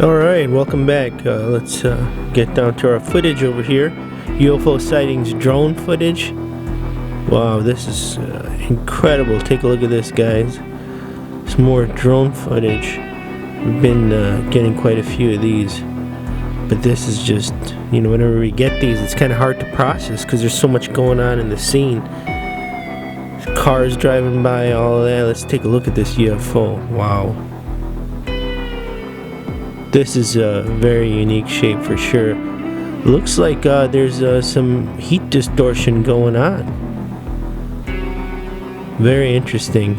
Alright, welcome back. Let's get down to our footage over here. UFO sightings drone footage. Wow, this is incredible. Take a look at this, guys. Some more drone footage. We've been getting quite a few of these. But this is just, whenever we get these, it's kind of hard to process because there's so much going on in the scene. Cars driving by, all of that. Let's take a look at this UFO. Wow. This is a very unique shape for sure. Looks like there's some heat distortion going on. Very interesting.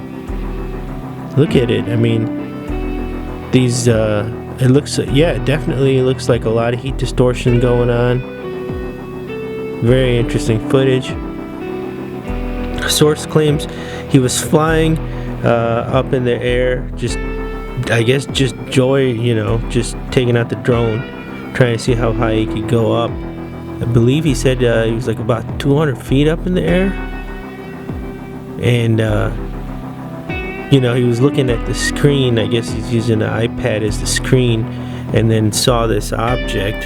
Look at it. I mean, these it looks, yeah, it definitely looks like a lot of heat distortion going on. Very interesting footage. Source claims he was flying up in the air, just joy, just taking out the drone, trying to see how high he could go up. I believe he said he was like about 200 feet up in the air. And, he was looking at the screen. I guess he's using an iPad as the screen, and then saw this object,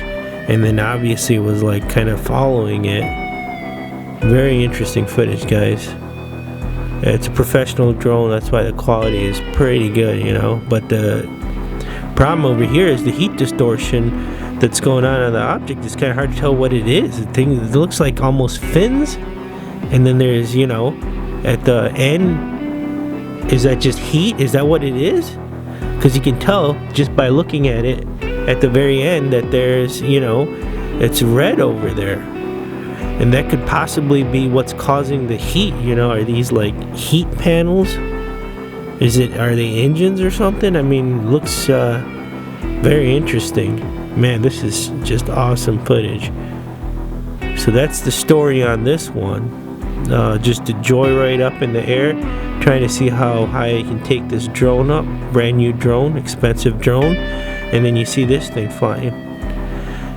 and then obviously was like kind of following it. Very interesting footage, guys. It's a professional drone, that's why the quality is pretty good, But the problem over here is the heat distortion that's going on the object. It's kind of hard to tell what it is. The thing, it looks like almost fins, and then there's, at the end, is that just heat? Is that what it is? Because you can tell just by looking at it at the very end that there's, it's red over there. And that could possibly be what's causing the heat, are these like heat panels? Are they engines or something? I mean, looks very interesting. Man, this is just awesome footage. So that's the story on this one. Just a joyride up in the air, trying to see how high I can take this drone up. Brand new drone, expensive drone. And then you see this thing flying.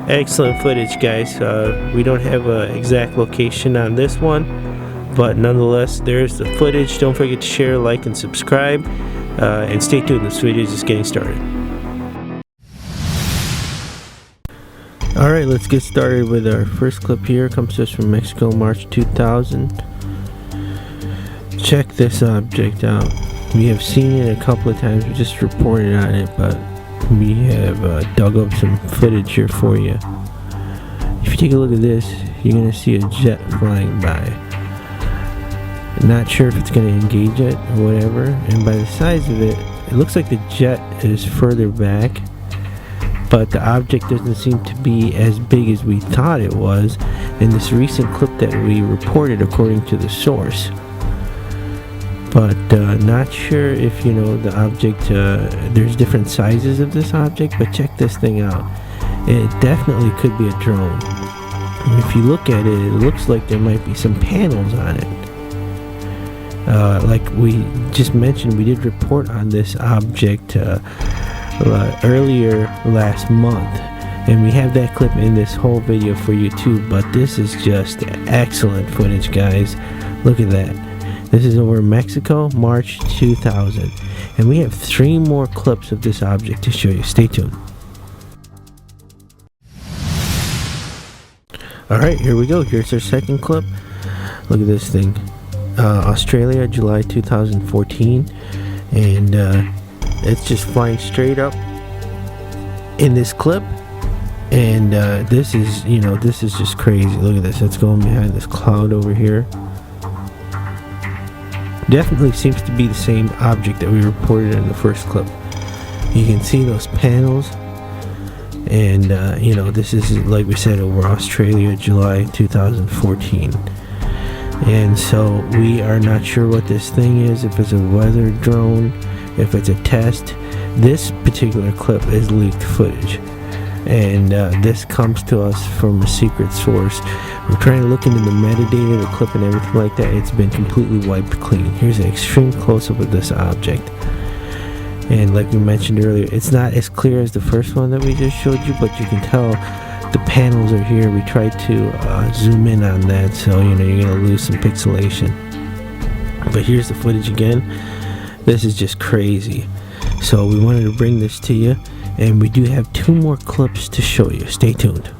Excellent footage, guys. We don't have an exact location on this one, but nonetheless, there's the footage. Don't forget to share, like, and subscribe, and stay tuned. This video is just getting started. Alright, let's get started with our first clip here. It comes to us from Mexico, March 2000. Check this object out. We have seen it a couple of times. We just reported on it, but we have dug up some footage here for you. If you take a look at this, you're going to see a jet flying by. Not sure if it's going to engage it or whatever, and by the size of it, it looks like the jet is further back, but the object doesn't seem to be as big as we thought it was in this recent clip that we reported according to the source. But not sure if the object, there's different sizes of this object, but check this thing out. It definitely could be a drone. And if you look at it, it looks like there might be some panels on it. Like we just mentioned, we did report on this object earlier last month, and we have that clip in this whole video for you too. But this is just excellent footage, guys. Look at that. This is over Mexico, March 2000. And we have 3 more clips of this object to show you. Stay tuned. Alright, here we go. Here's our second clip. Look at this thing. Australia, July 2014. And it's just flying straight up in this clip. And this is, this is just crazy. Look at this. It's going behind this cloud over here. Definitely seems to be the same object that we reported in the first clip. You can see those panels, and this is, like we said, over Australia, July 2014. And so we are not sure what this thing is, if it's a weather drone, if it's a test. This particular clip is leaked footage, and this comes to us from a secret source. We're trying to look into the metadata, the clip, and everything like that. It's been completely wiped clean. Here's an extreme close-up of this object. And like we mentioned earlier, it's not as clear as the first one that we just showed you, but you can tell the panels are here. We tried to zoom in on that, so you're going to lose some pixelation. But here's the footage again. This is just crazy. So we wanted to bring this to you, And we do have 2 more clips to show you. Stay tuned.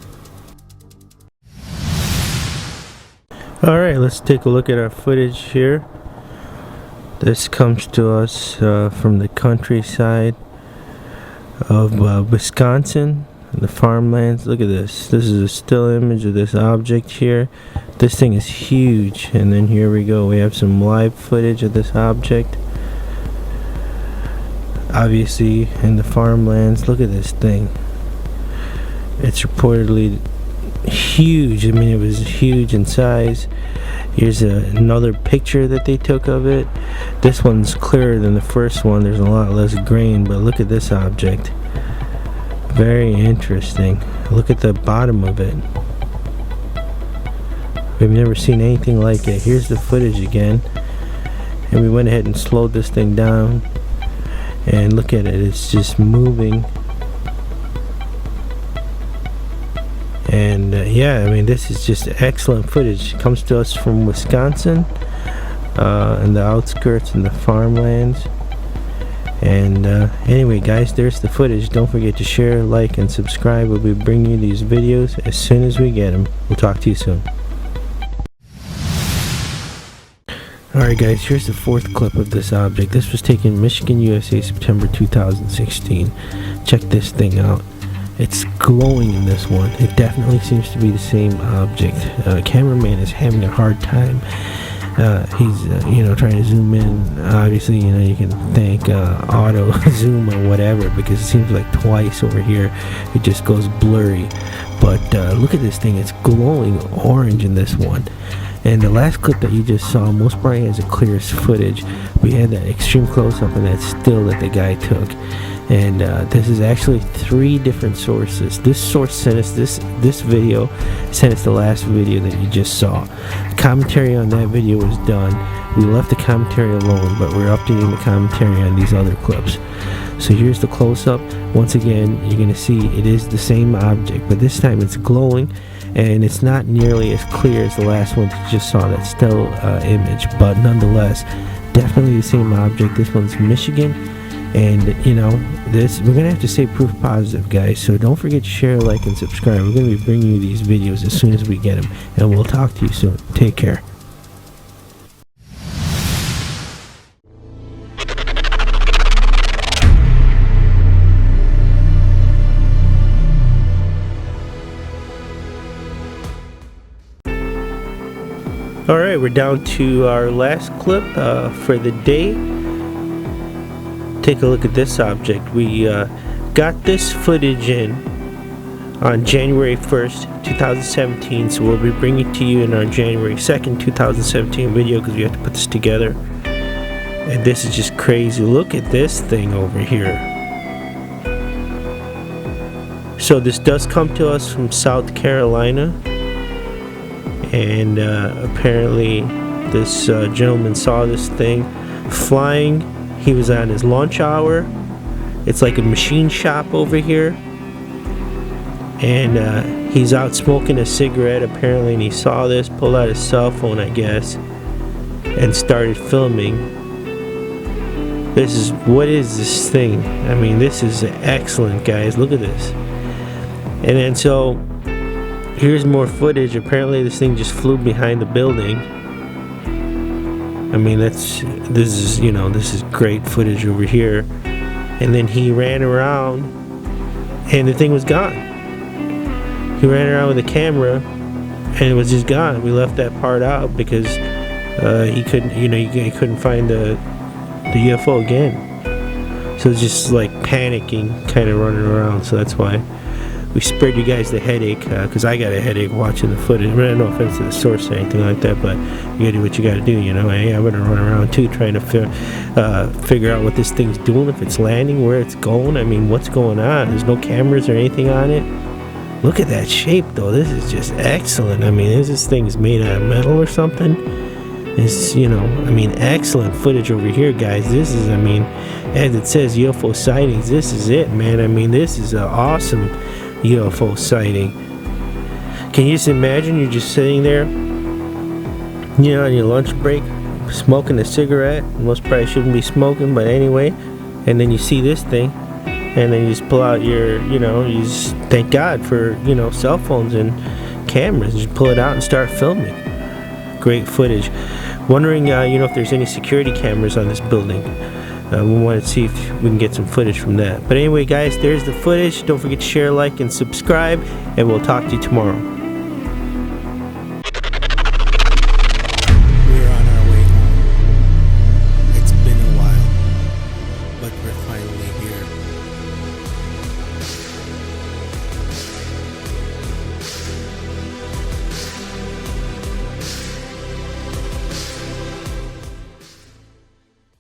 Alright, let's take a look at our footage here. This comes to us from the countryside of Wisconsin, the farmlands. Look at this. This is a still image of this object here. This thing is huge. And then here we go. We have some live footage of this object. Obviously in the farmlands. Look at this thing. It's reportedly huge. I mean, it was huge in size. Here's another picture that they took of it. This one's clearer than the first one. There's a lot less grain, but look at this object. Very interesting. Look at the bottom of it. We've never seen anything like it. Here's the footage again. And we went ahead and slowed this thing down. And look at it. It's just moving. And yeah, I mean, this is just excellent footage. It comes to us from Wisconsin, in the outskirts and the farmlands. And anyway, guys, there's the footage. Don't forget to share, like, and subscribe. We'll be bringing you these videos as soon as we get them. We'll talk to you soon. Alright guys, here's the 4th clip of this object. This was taken in Michigan, USA, September 2016. Check this thing out. It's glowing in this one. It definitely seems to be the same object. Cameraman is having a hard time. He's trying to zoom in. Obviously, you can thank auto zoom or whatever, because it seems like twice over here it just goes blurry. But look at this thing. It's glowing orange in this one. And the last clip that you just saw most probably has the clearest footage. We had that extreme close-up and that still that the guy took. And this is actually 3 different sources. This source sent us this video, sent us the last video that you just saw. Commentary on that video was done. We left the commentary alone, but we're updating the commentary on these other clips. So here's the close-up. Once again, you're going to see it is the same object, but this time it's glowing, and it's not nearly as clear as the last one that you just saw, that still image, but nonetheless, definitely the same object. This one's Michigan. And this, we're gonna have to stay proof positive, guys, so don't forget to share, like, and subscribe. We're gonna be bringing you these videos as soon as we get them, and we'll talk to you soon. Take care. Alright, we're down to our last clip for the day. Take a look at this object. We got this footage in on January 1st, 2017, so we'll be bringing it to you in our January 2nd, 2017 video, because we have to put this together. And this is just crazy. Look at this thing over here. So this does come to us from South Carolina, and apparently this gentleman saw this thing flying. He was on his lunch hour. It's like a machine shop over here. And he's out smoking a cigarette apparently, and he saw this, pulled out his cell phone, I guess, and started filming. What is this thing? I mean, this is excellent, guys. Look at this. And then so, here's more footage. Apparently this thing just flew behind the building. I mean, this is great footage over here. And then he ran around and the thing was gone. He ran around with the camera and it was just gone. We left that part out because he couldn't, he couldn't find the UFO again. So it's just like panicking, kind of running around. So that's why we spared you guys the headache, because I got a headache watching the footage. I mean, no offense to the source or anything like that, but you gotta do what you gotta do, Hey, I'm gonna run around too, trying to figure out what this thing's doing, if it's landing, where it's going. I mean, what's going on? There's no cameras or anything on it. Look at that shape, though. This is just excellent. I mean, this thing's made out of metal or something. It's, excellent footage over here, guys. This is, as it says, UFO sightings. This is it, man. I mean, this is an awesome UFO sighting. Can you just imagine you're just sitting there, on your lunch break, smoking a cigarette? Most probably shouldn't be smoking, but anyway, and then you see this thing and then you just pull out your, you just thank God for, cell phones and cameras. You just pull it out and start filming. Great footage. Wondering, if there's any security cameras on this building. We want to see if we can get some footage from that. But anyway, guys, there's the footage. Don't forget to share, like, and subscribe, and we'll talk to you tomorrow. We're on our way home. It's been a while, but we're finally here.